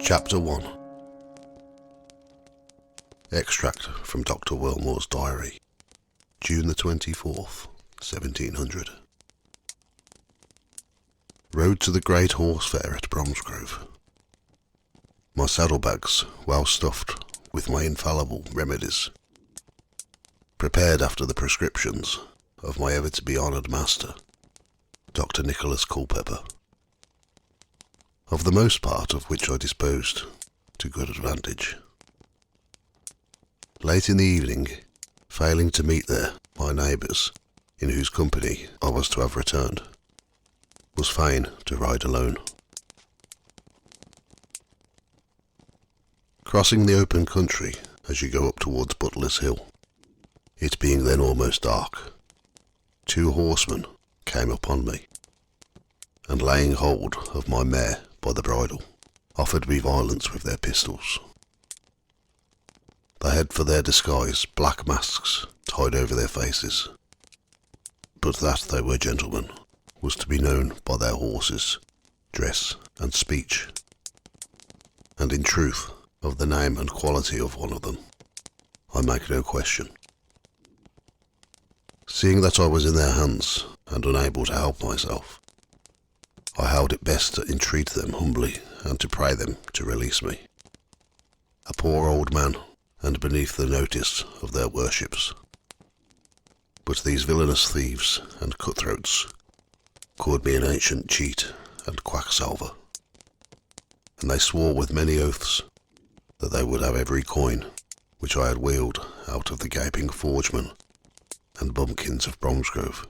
Chapter 1. Extract from Dr. Wilmore's diary, June the 24th, 1700. Rode to the Great Horse Fair at Bromsgrove. My saddlebags well stuffed with my infallible remedies, prepared after the prescriptions of my ever-to-be-honoured master, Dr. Nicholas Culpeper, of the most part of which I disposed to good advantage. Late in the evening, failing to meet there my neighbours, in whose company I was to have returned, was fain to ride alone. Crossing the open country as you go up towards Butler's Hill, it being then almost dark, 2 horsemen came upon me, and laying hold of my mare by the bridle, offered me violence with their pistols. They had for their disguise black masks tied over their faces, but that they were gentlemen was to be known by their horses, dress, and speech, and in truth, of the name and quality of one of them, I make no question. Seeing that I was in their hands, and unable to help myself, I held it best to entreat them humbly and to pray them to release me, a poor old man, and beneath the notice of their worships. But these villainous thieves and cutthroats called me an ancient cheat and quacksalver, and they swore with many oaths that they would have every coin which I had wheeled out of the gaping forgemen and bumpkins of Bromsgrove.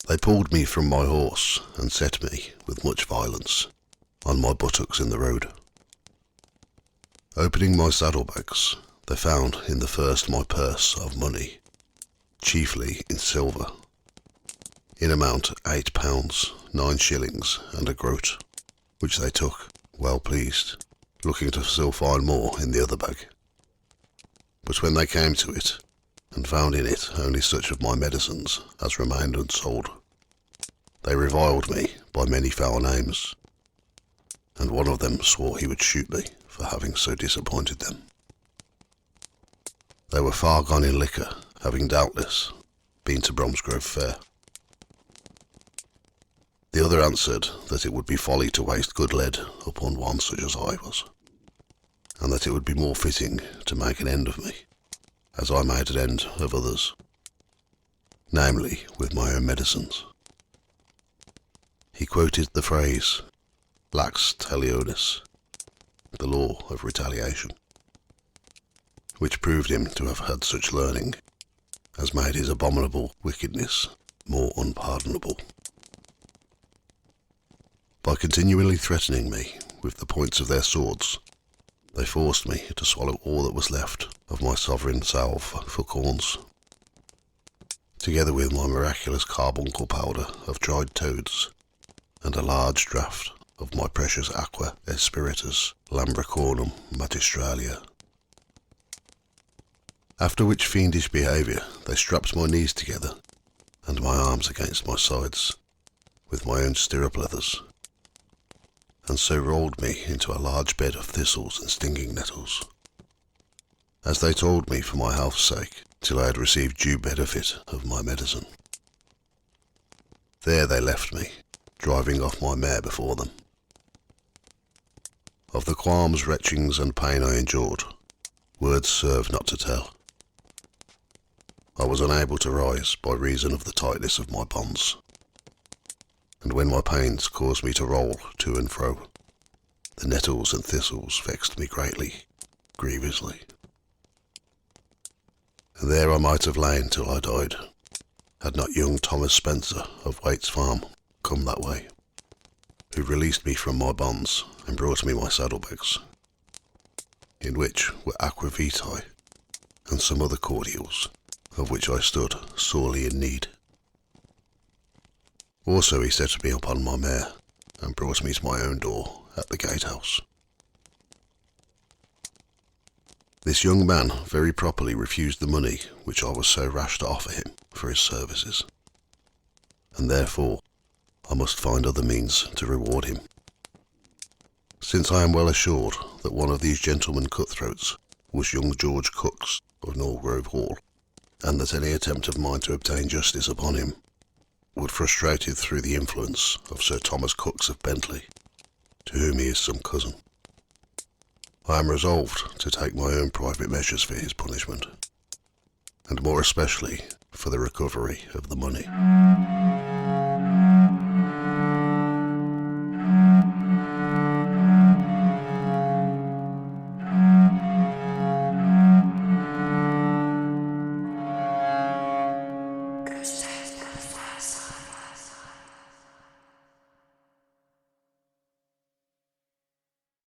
They pulled me from my horse and set me, with much violence, on my buttocks in the road. Opening my saddlebags, they found in the first my purse of money, chiefly in silver, in amount £8, 9 shillings, and a groat, which they took, well pleased, looking to still find more in the other bag. But when they came to it, and found in it only such of my medicines as remained unsold, they reviled me by many foul names, and one of them swore he would shoot me for having so disappointed them. They were far gone in liquor, having doubtless been to Bromsgrove Fair. The other answered that it would be folly to waste good lead upon one such as I was, and that it would be more fitting to make an end of me, as I made an end of others, namely with my own medicines. He quoted the phrase, lax talionis, the law of retaliation, which proved him to have had such learning as made his abominable wickedness more unpardonable. By continually threatening me with the points of their swords, they forced me to swallow all that was left of my sovereign salve for corns, together with my miraculous carbuncle powder of dried toads, and a large draught of my precious aqua espiritus lambricornum magistralia. After which fiendish behaviour they strapped my knees together, and my arms against my sides, with my own stirrup leathers, and so rolled me into a large bed of thistles and stinging nettles, as they told me for my health's sake, till I had received due benefit of my medicine. There they left me, driving off my mare before them. Of the qualms, retchings, and pain I endured, words serve not to tell. I was unable to rise by reason of the tightness of my bonds, and when my pains caused me to roll to and fro, the nettles and thistles vexed me greatly, grievously. And there I might have lain till I died, had not young Thomas Spencer of Waite's Farm come that way, who released me from my bonds and brought me my saddlebags, in which were aqua vitae and some other cordials, of which I stood sorely in need. Also he set me upon my mare, and brought me to my own door at the gatehouse. This young man very properly refused the money which I was so rash to offer him for his services, and therefore I must find other means to reward him. since I am well assured that one of these gentlemen cutthroats was young George Cooks of Norgrove Hall, and that any attempt of mine to obtain justice upon him would frustrate it through the influence of Sir Thomas Cooks of Bentley, to whom he is some cousin. I am resolved to take my own private measures for his punishment, and more especially for the recovery of the money.